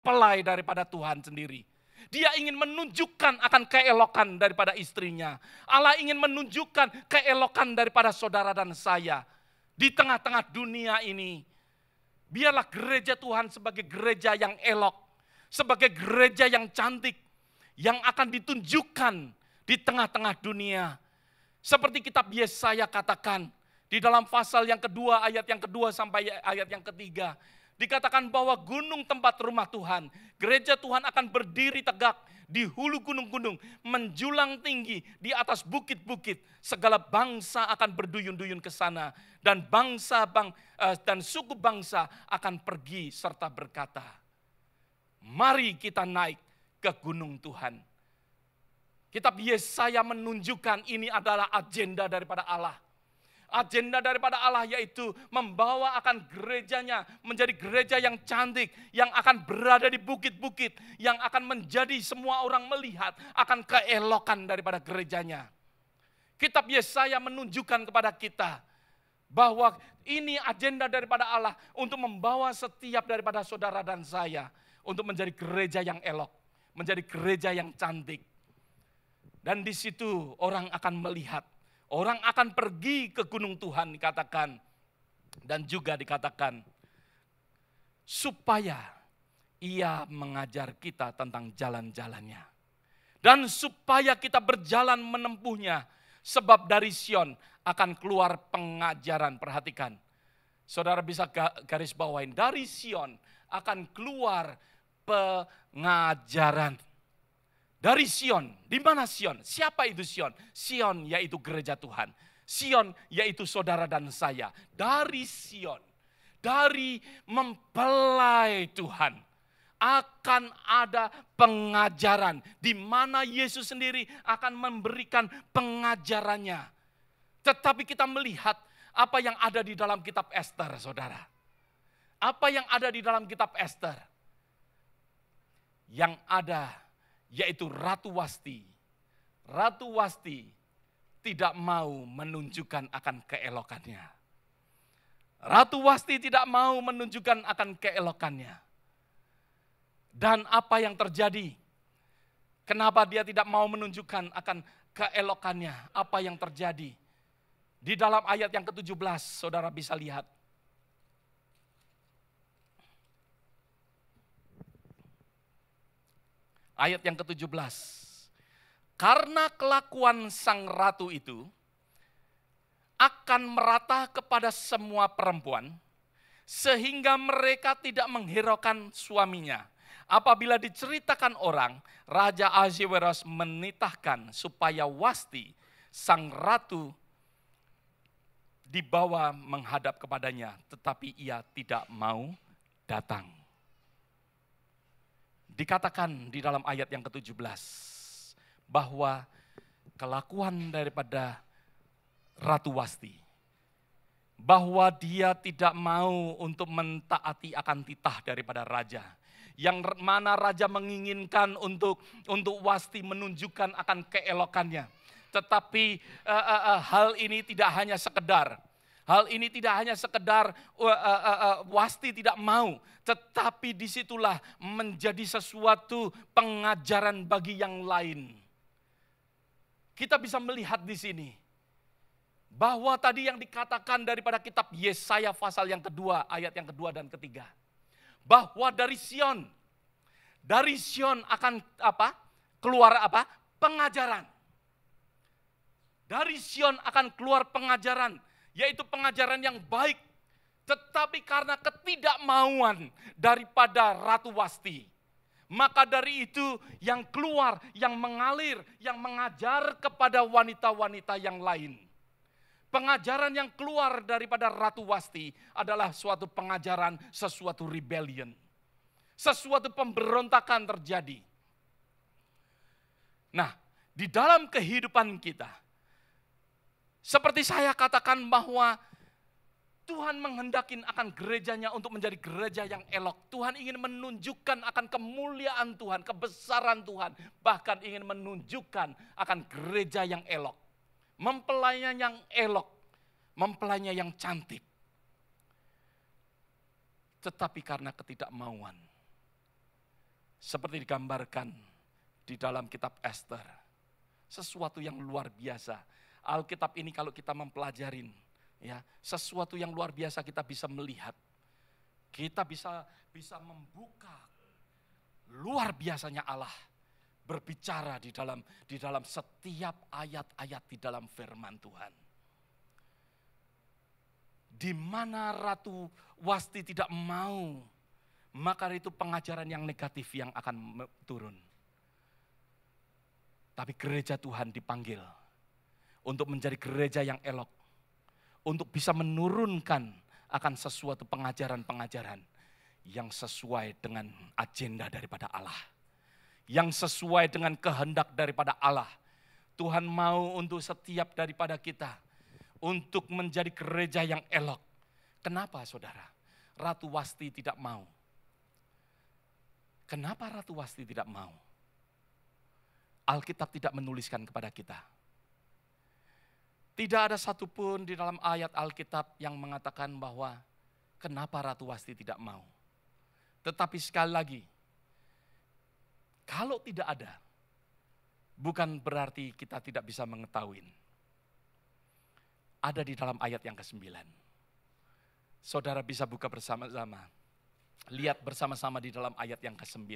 mempelai daripada Tuhan sendiri. Dia ingin menunjukkan akan keelokan daripada istrinya. Allah ingin menunjukkan keelokan daripada saudara dan saya. Di tengah-tengah dunia ini, biarlah gereja Tuhan sebagai gereja yang elok, sebagai gereja yang cantik, yang akan ditunjukkan di tengah-tengah dunia. Seperti kitab Yesaya katakan, di dalam pasal yang kedua, ayat yang kedua sampai ayat yang ketiga, dikatakan bahwa gunung tempat rumah Tuhan, gereja Tuhan akan berdiri tegak di hulu gunung-gunung, menjulang tinggi di atas bukit-bukit. Segala bangsa akan berduyun-duyun ke sana, dan dan suku bangsa akan pergi serta berkata, mari kita naik ke gunung Tuhan. Kitab Yesaya menunjukkan ini adalah agenda daripada Allah. Agenda daripada Allah yaitu membawa akan gerejanya menjadi gereja yang cantik, yang akan berada di bukit-bukit, yang akan menjadi semua orang melihat akan keelokan daripada gerejanya. Kitab Yesaya menunjukkan kepada kita bahwa ini agenda daripada Allah untuk membawa setiap daripada saudara dan saya untuk menjadi gereja yang elok, menjadi gereja yang cantik. Dan di situ orang akan melihat, orang akan pergi ke gunung Tuhan dikatakan. Dan juga dikatakan, supaya ia mengajar kita tentang jalan-jalannya. Dan supaya kita berjalan menempuhnya, sebab dari Sion akan keluar pengajaran. Perhatikan, saudara bisa garis bawain, dari Sion akan keluar pengajaran. Dari Sion, di mana Sion? Siapa itu Sion? Sion yaitu gereja Tuhan. Sion yaitu saudara dan saya. Dari Sion, dari mempelai Tuhan, akan ada pengajaran. Di mana Yesus sendiri akan memberikan pengajarannya. Tetapi kita melihat apa yang ada di dalam kitab Ester, saudara. Apa yang ada di dalam kitab Ester? Yang ada yaitu Ratu Wasti. Ratu Wasti tidak mau menunjukkan akan keelokannya. Ratu Wasti tidak mau menunjukkan akan keelokannya. Dan apa yang terjadi? Kenapa dia tidak mau menunjukkan akan keelokannya? Apa yang terjadi? Di dalam ayat yang ke-17, saudara bisa lihat. Ayat yang ke-17. Karena kelakuan sang ratu itu akan merata kepada semua perempuan, sehingga mereka tidak menghiraukan suaminya. Apabila diceritakan orang, Raja Ahasweros menitahkan supaya Wasti, sang ratu, dibawa menghadap kepadanya, tetapi ia tidak mau datang. Dikatakan di dalam ayat yang ke-17 bahwa kelakuan daripada Ratu Wasti, bahwa dia tidak mau untuk mentaati akan titah daripada raja. Yang mana raja menginginkan untuk Wasti menunjukkan akan keelokannya. Tetapi hal ini tidak hanya sekedar. Hal ini tidak hanya sekedar Wasti tidak mau, tetapi disitulah menjadi sesuatu pengajaran bagi yang lain. Kita bisa melihat di sini bahwa tadi yang dikatakan daripada kitab Yesaya pasal yang kedua, ayat yang kedua dan ketiga, bahwa dari Sion akan keluar pengajaran. Dari Sion akan keluar pengajaran, yaitu pengajaran yang baik, tetapi karena ketidakmauan daripada Ratu Wasti, maka dari itu yang keluar, yang mengalir, yang mengajar kepada wanita-wanita yang lain. Pengajaran yang keluar daripada Ratu Wasti adalah suatu pengajaran, sesuatu rebellion, sesuatu pemberontakan terjadi. Nah, di dalam kehidupan kita, seperti saya katakan bahwa Tuhan menghendakin akan gerejanya untuk menjadi gereja yang elok. Tuhan ingin menunjukkan akan kemuliaan Tuhan, kebesaran Tuhan. Bahkan ingin menunjukkan akan gereja yang elok. Mempelainya yang elok, mempelainya yang cantik. Tetapi karena ketidakmauan, Seperti digambarkan di dalam kitab Ester. Sesuatu yang luar biasa. Alkitab ini kalau kita mempelajarin, ya, sesuatu yang luar biasa kita bisa melihat. Kita bisa membuka luar biasanya Allah berbicara di dalam setiap ayat-ayat di dalam firman Tuhan. Di mana Ratu Wasti tidak mau, maka itu pengajaran yang negatif yang akan turun. Tapi gereja Tuhan dipanggil untuk menjadi gereja yang elok, untuk bisa menurunkan akan sesuatu pengajaran-pengajaran yang sesuai dengan agenda daripada Allah, yang sesuai dengan kehendak daripada Allah. Tuhan mau untuk setiap daripada kita untuk menjadi gereja yang elok. Kenapa saudara? Ratu Wasti tidak mau. Kenapa Ratu Wasti tidak mau? Alkitab tidak menuliskan kepada kita. Tidak ada satupun di dalam ayat Alkitab yang mengatakan bahwa kenapa Ratu Wasti tidak mau. Tetapi sekali lagi, kalau tidak ada, bukan berarti kita tidak bisa mengetahui. Ada di dalam ayat yang ke-9. Saudara bisa buka bersama-sama. Lihat bersama-sama di dalam ayat yang ke-9.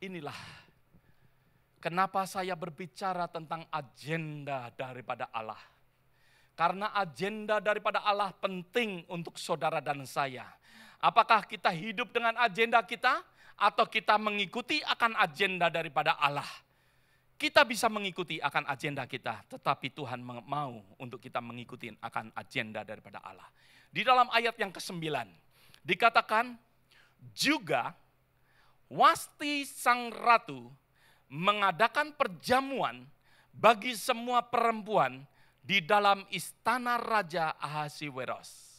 Inilah kenapa saya berbicara tentang agenda daripada Allah. Karena agenda daripada Allah penting untuk saudara dan saya. Apakah kita hidup dengan agenda kita atau kita mengikuti akan agenda daripada Allah? Kita bisa mengikuti akan agenda kita, tetapi Tuhan mau untuk kita mengikuti akan agenda daripada Allah. Di dalam ayat yang ke-9 dikatakan juga Wasti sang ratu mengadakan perjamuan bagi semua perempuan di dalam istana Raja Ahasiweros.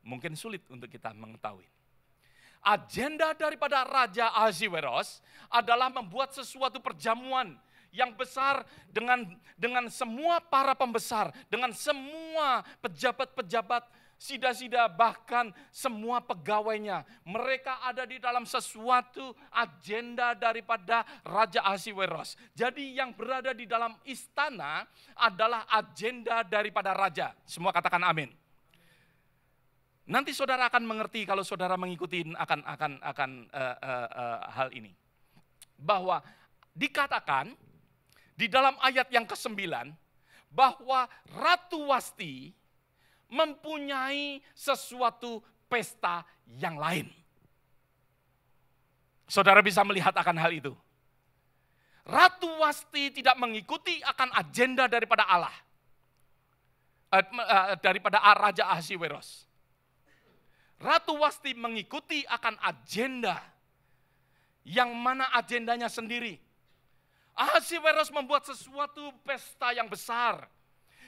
Mungkin sulit untuk kita mengetahui. Agenda daripada Raja Ahasiweros adalah membuat sesuatu perjamuan yang besar dengan semua para pembesar, dengan semua pejabat-pejabat, sida-sida, bahkan semua pegawainya. Mereka ada di dalam sesuatu agenda daripada Raja Ahasiweros. Jadi yang berada di dalam istana adalah agenda daripada raja. Semua katakan amin. Nanti saudara akan mengerti kalau saudara mengikuti akan hal ini. Bahwa dikatakan di dalam ayat yang ke-9 bahwa Ratu Wasti mempunyai sesuatu pesta yang lain. Saudara bisa melihat akan hal itu. Ratu Wasti tidak mengikuti akan agenda daripada Allah. Daripada Raja Ahasiweros. Ratu Wasti mengikuti akan agenda yang mana agendanya sendiri. Ahasiweros membuat sesuatu pesta yang besar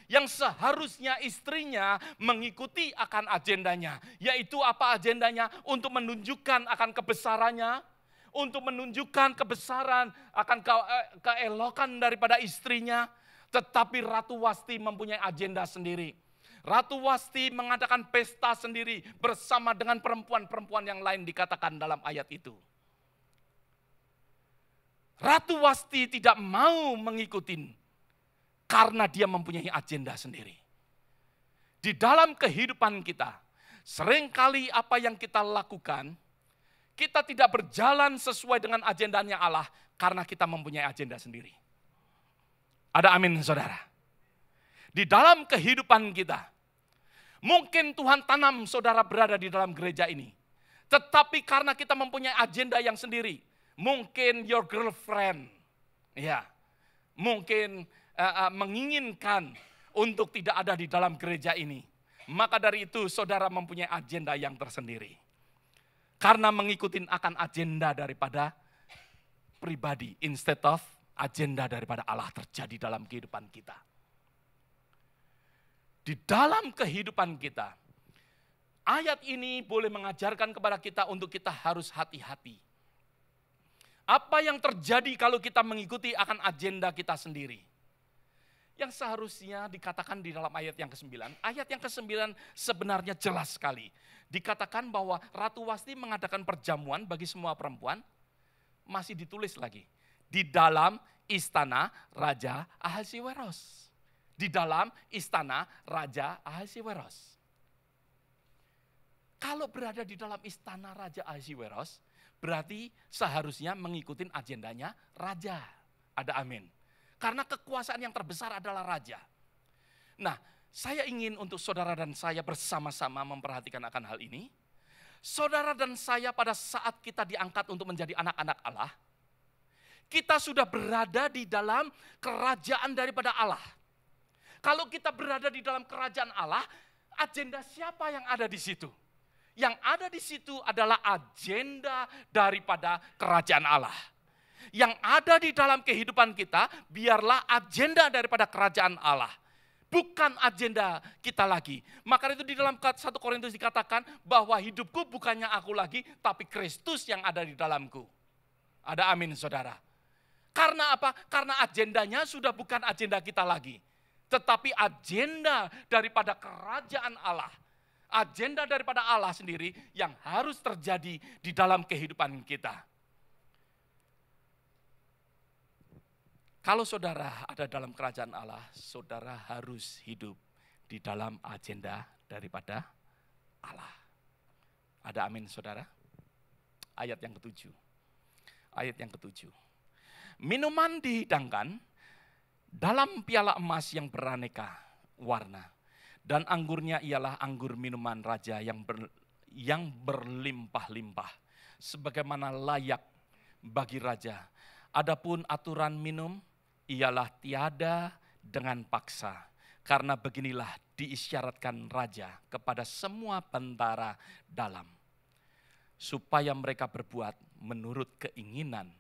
yang seharusnya istrinya mengikuti akan agendanya. Yaitu apa agendanya? Untuk menunjukkan akan kebesarannya, untuk menunjukkan kebesaran akan keelokan daripada istrinya. Tetapi Ratu Wasti mempunyai agenda sendiri. Ratu Wasti mengadakan pesta sendiri bersama dengan perempuan-perempuan yang lain dikatakan dalam ayat itu. Ratu Wasti tidak mau mengikuti karena dia mempunyai agenda sendiri. Di dalam kehidupan kita, seringkali apa yang kita lakukan, kita tidak berjalan sesuai dengan agendanya Allah karena kita mempunyai agenda sendiri. Ada amin saudara? Di dalam kehidupan kita, mungkin Tuhan tanam saudara berada di dalam gereja ini. Tetapi karena kita mempunyai agenda yang sendiri. Mungkin your girlfriend, ya, mungkin menginginkan untuk tidak ada di dalam gereja ini. Maka dari itu saudara mempunyai agenda yang tersendiri. Karena mengikuti akan agenda daripada pribadi. Instead of agenda daripada Allah terjadi dalam kehidupan kita. Di dalam kehidupan kita, ayat ini boleh mengajarkan kepada kita untuk kita harus hati-hati. Apa yang terjadi kalau kita mengikuti akan agenda kita sendiri? yang seharusnya dikatakan di dalam ayat yang ke-9. Ayat yang ke-9 sebenarnya jelas sekali. Dikatakan bahwa Ratu Wasti mengadakan perjamuan bagi semua perempuan, masih ditulis lagi. Di dalam istana Raja Ahasiweros. Di dalam istana Raja Ahasiweros. Kalau berada di dalam istana Raja Ahasiweros, berarti seharusnya mengikuti agendanya raja. Ada amin. Karena kekuasaan yang terbesar adalah raja. Nah, saya ingin untuk saudara dan saya bersama-sama memperhatikan akan hal ini. Saudara dan saya pada saat kita diangkat untuk menjadi anak-anak Allah, kita sudah berada di dalam kerajaan daripada Allah. Kalau kita berada di dalam kerajaan Allah, agenda siapa yang ada di situ? Yang ada di situ adalah agenda daripada kerajaan Allah. Yang ada di dalam kehidupan kita, biarlah agenda daripada kerajaan Allah. Bukan agenda kita lagi. Maka itu di dalam 1 Korintus dikatakan bahwa hidupku bukannya aku lagi, tapi Kristus yang ada di dalamku. Ada amin saudara. Karena apa? Karena agendanya sudah bukan agenda kita lagi. Tetapi agenda daripada kerajaan Allah. Agenda daripada Allah sendiri yang harus terjadi di dalam kehidupan kita. Kalau saudara ada dalam kerajaan Allah, saudara harus hidup di dalam agenda daripada Allah. Ada amin saudara? Ayat yang ke-7. Ayat yang ke-7. Minuman dihidangkan dalam piala emas yang beraneka warna. Dan anggurnya ialah anggur minuman raja yang berlimpah-limpah. Sebagaimana layak bagi raja. Adapun aturan minum ialah tiada dengan paksa. Karena beginilah diisyaratkan raja kepada semua bentara dalam. Supaya mereka berbuat menurut keinginan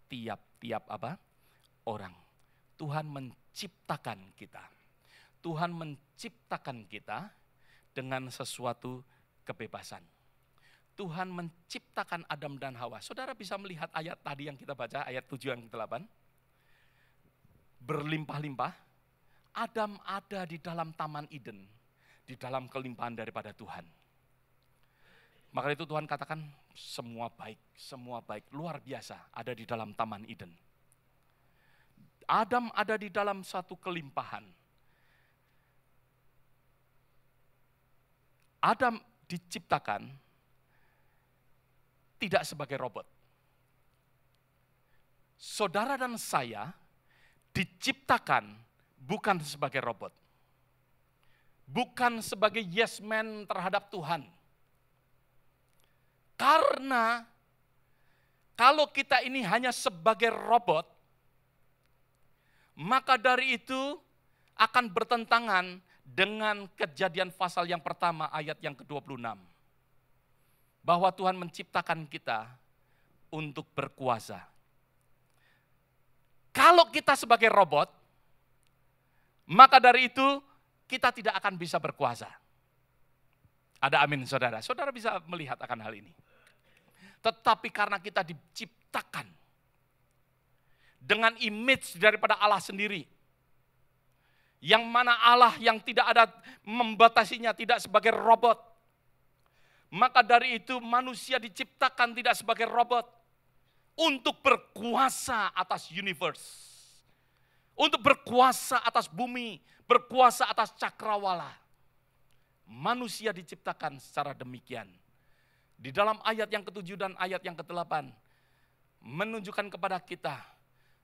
tiap-tiap orang. Tuhan menciptakan kita. Tuhan menciptakan kita dengan sesuatu kebebasan. Tuhan menciptakan Adam dan Hawa. Saudara bisa melihat ayat tadi yang kita baca, ayat 7 yang ke-8. Berlimpah-limpah, Adam ada di dalam Taman Eden, di dalam kelimpahan daripada Tuhan. Maka itu Tuhan katakan semua baik, luar biasa ada di dalam Taman Eden. Adam ada di dalam satu kelimpahan. Adam diciptakan tidak sebagai robot. Saudara dan saya diciptakan bukan sebagai robot. Bukan sebagai yes man terhadap Tuhan. Karena kalau kita ini hanya sebagai robot, maka dari itu akan bertentangan dengan Kejadian pasal yang pertama ayat yang ke-26. Bahwa Tuhan menciptakan kita untuk berkuasa. Kalau kita sebagai robot, maka dari itu kita tidak akan bisa berkuasa. Ada amin saudara. Saudara bisa melihat akan hal ini. Tetapi karena kita diciptakan dengan image daripada Allah sendiri. Yang mana Allah yang tidak ada membatasinya, tidak sebagai robot. Maka dari itu manusia diciptakan tidak sebagai robot. Untuk berkuasa atas universe. Untuk berkuasa atas bumi, berkuasa atas cakrawala. Manusia diciptakan secara demikian. Di dalam ayat yang ke-7 dan ayat yang ke-8 menunjukkan kepada kita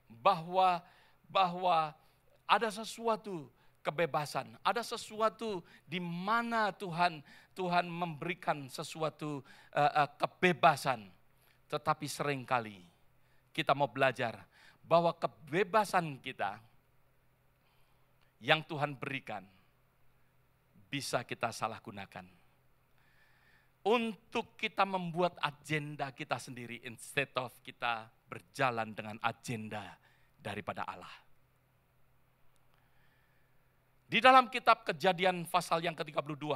bahwa ada sesuatu kebebasan, ada sesuatu di mana Tuhan memberikan sesuatu kebebasan. Tetapi seringkali kita mau belajar bahwa kebebasan kita yang Tuhan berikan bisa kita salah gunakan. Untuk kita membuat agenda kita sendiri instead of kita berjalan dengan agenda daripada Allah. Di dalam kitab Kejadian pasal yang ke-32,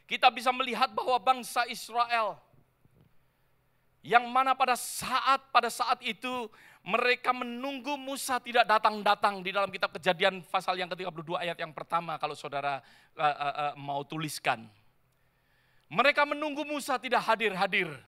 kita bisa melihat bahwa bangsa Israel yang mana pada saat itu Mereka menunggu Musa tidak datang-datang di dalam kitab Kejadian pasal yang ke-32 ayat yang pertama kalau saudara mau tuliskan. Mereka menunggu Musa tidak hadir-hadir.